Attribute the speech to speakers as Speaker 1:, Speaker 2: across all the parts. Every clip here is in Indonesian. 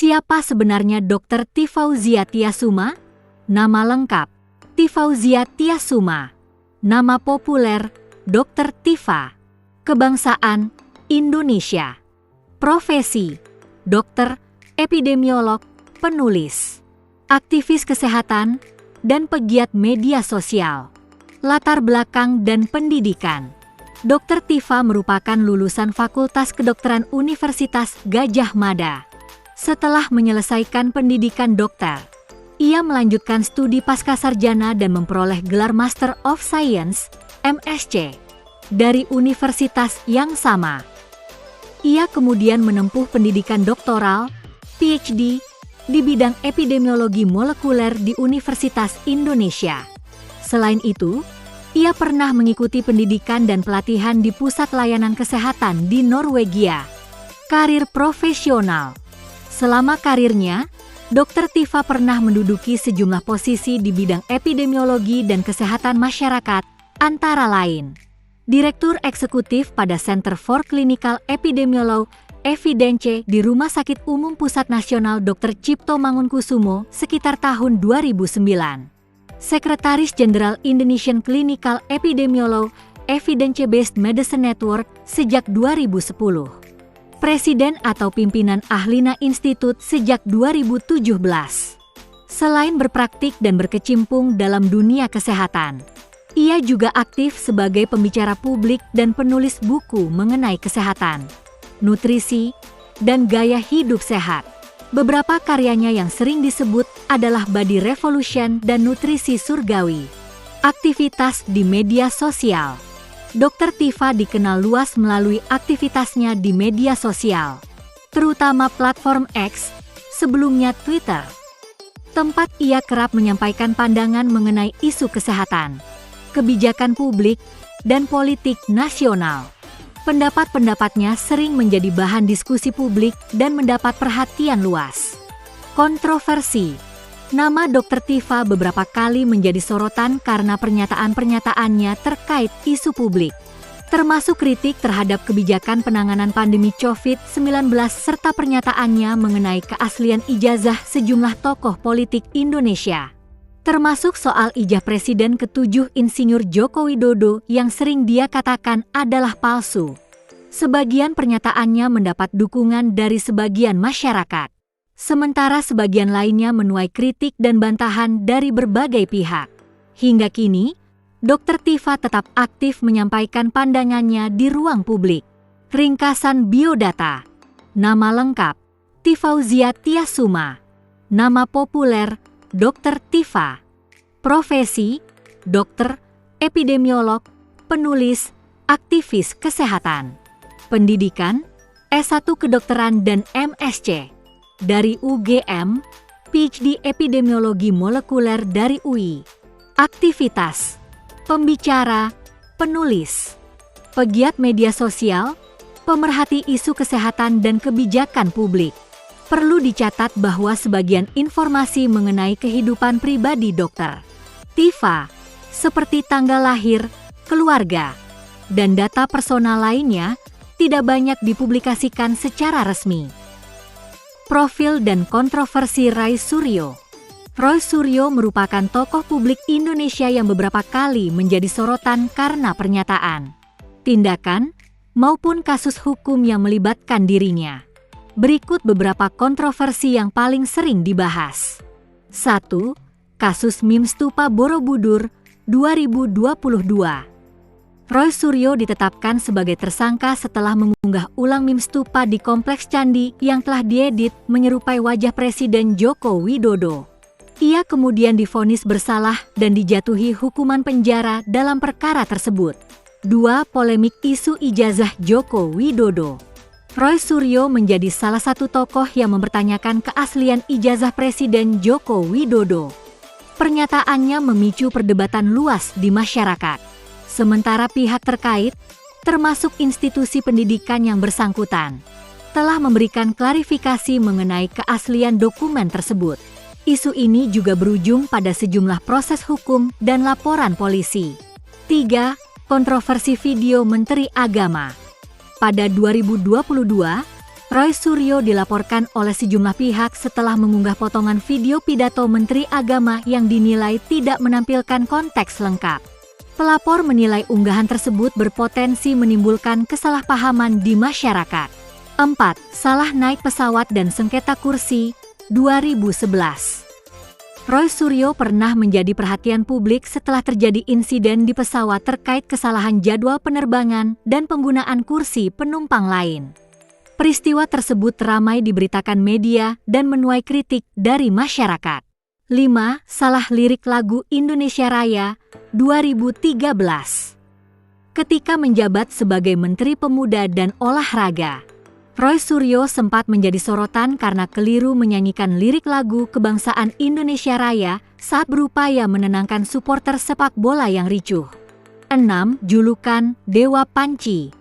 Speaker 1: Siapa sebenarnya Dr. Tifauzia Tiasuma? Nama lengkap, Tifauzia Tiasuma. Nama populer, Dr. Tifa. Kebangsaan, Indonesia. Profesi, dokter, epidemiolog, penulis, aktivis kesehatan, dan pegiat media sosial. Latar belakang dan pendidikan. Dr. Tifa merupakan lulusan Fakultas Kedokteran Universitas Gadjah Mada. Setelah menyelesaikan pendidikan dokter, ia melanjutkan studi pascasarjana dan memperoleh gelar Master of Science, MSc, dari universitas yang sama. Ia kemudian menempuh pendidikan doktoral, PhD, di bidang epidemiologi molekuler di Universitas Indonesia. Selain itu, ia pernah mengikuti pendidikan dan pelatihan di Pusat Layanan Kesehatan di Norwegia. Karir profesional. Selama karirnya, Dr. Tifa pernah menduduki sejumlah posisi di bidang epidemiologi dan kesehatan masyarakat, antara lain Direktur Eksekutif pada Center for Clinical Epidemiology Evidence di Rumah Sakit Umum Pusat Nasional Dr. Cipto Mangunkusumo sekitar tahun 2009. Sekretaris Jenderal Indonesian Clinical Epidemiology Evidence-Based Medicine Network sejak 2010. Presiden atau pimpinan Ahlina Institute sejak 2017. Selain berpraktik dan berkecimpung dalam dunia kesehatan, ia juga aktif sebagai pembicara publik dan penulis buku mengenai kesehatan, nutrisi, dan gaya hidup sehat. Beberapa karyanya yang sering disebut adalah Body Revolution dan Nutrisi Surgawi. Aktivitas di media sosial. Dr. Tifa dikenal luas melalui aktivitasnya di media sosial, terutama platform X, sebelumnya Twitter, tempat ia kerap menyampaikan pandangan mengenai isu kesehatan, kebijakan publik, dan politik nasional. Pendapat-pendapatnya sering menjadi bahan diskusi publik dan mendapat perhatian luas. Kontroversi. Nama Dr. Tifa beberapa kali menjadi sorotan karena pernyataan-pernyataannya terkait isu publik, termasuk kritik terhadap kebijakan penanganan pandemi COVID-19 serta pernyataannya mengenai keaslian ijazah sejumlah tokoh politik Indonesia, termasuk soal ijazah Presiden ke-7 Insinyur Joko Widodo yang sering dia katakan adalah palsu. Sebagian pernyataannya mendapat dukungan dari sebagian masyarakat, sementara sebagian lainnya menuai kritik dan bantahan dari berbagai pihak. Hingga kini, Dr. Tifa tetap aktif menyampaikan pandangannya di ruang publik. Ringkasan biodata. Nama lengkap, Tifauzia Tiasuma. Nama populer, Dr. Tifa. Profesi, dokter, epidemiolog, penulis, aktivis kesehatan. Pendidikan, S1 Kedokteran dan MSc dari UGM, PhD Epidemiologi Molekuler dari UI. Aktivitas, pembicara, penulis, pegiat media sosial, pemerhati isu kesehatan dan kebijakan publik. Perlu dicatat bahwa sebagian informasi mengenai kehidupan pribadi Dr. Tifa, seperti tanggal lahir, keluarga, dan data personal lainnya, tidak banyak dipublikasikan secara resmi. Profil dan kontroversi Roy Suryo. Roy Suryo merupakan tokoh publik Indonesia yang beberapa kali menjadi sorotan karena pernyataan, tindakan, maupun kasus hukum yang melibatkan dirinya. Berikut beberapa kontroversi yang paling sering dibahas. 1. Kasus meme stupa Borobudur 2022. Roy Suryo ditetapkan sebagai tersangka setelah mengunggah ulang meme stupa di Kompleks Candi yang telah diedit menyerupai wajah Presiden Joko Widodo. Ia kemudian divonis bersalah dan dijatuhi hukuman penjara dalam perkara tersebut. 2. Polemik isu ijazah Joko Widodo. Roy Suryo menjadi salah satu tokoh yang mempertanyakan keaslian ijazah Presiden Joko Widodo. Pernyataannya memicu perdebatan luas di masyarakat. Sementara pihak terkait, termasuk institusi pendidikan yang bersangkutan, telah memberikan klarifikasi mengenai keaslian dokumen tersebut. Isu ini juga berujung pada sejumlah proses hukum dan laporan polisi. 3. Kontroversi video Menteri Agama. Pada 2022, Roy Suryo dilaporkan oleh sejumlah pihak setelah mengunggah potongan video pidato Menteri Agama yang dinilai tidak menampilkan konteks lengkap. Pelapor menilai unggahan tersebut berpotensi menimbulkan kesalahpahaman di masyarakat. 4. Salah naik pesawat dan sengketa kursi, 2011. Roy Suryo pernah menjadi perhatian publik setelah terjadi insiden di pesawat terkait kesalahan jadwal penerbangan dan penggunaan kursi penumpang lain. Peristiwa tersebut ramai diberitakan media dan menuai kritik dari masyarakat. 5. Salah lirik lagu Indonesia Raya, 2013. Ketika menjabat sebagai Menteri Pemuda dan Olahraga, Roy Suryo sempat menjadi sorotan karena keliru menyanyikan lirik lagu kebangsaan Indonesia Raya saat berupaya menenangkan supporter sepak bola yang ricuh. 6. Julukan Dewa Panci.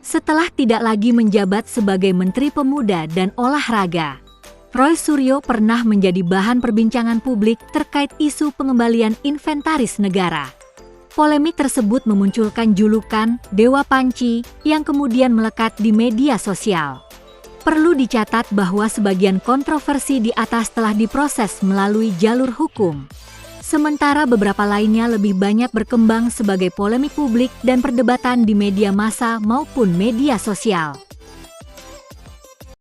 Speaker 1: Setelah tidak lagi menjabat sebagai Menteri Pemuda dan Olahraga, Roy Suryo pernah menjadi bahan perbincangan publik terkait isu pengembalian inventaris negara. Polemik tersebut memunculkan julukan Dewa Panci yang kemudian melekat di media sosial. Perlu dicatat bahwa sebagian kontroversi di atas telah diproses melalui jalur hukum. Sementara beberapa lainnya lebih banyak berkembang sebagai polemik publik dan perdebatan di media massa maupun media sosial.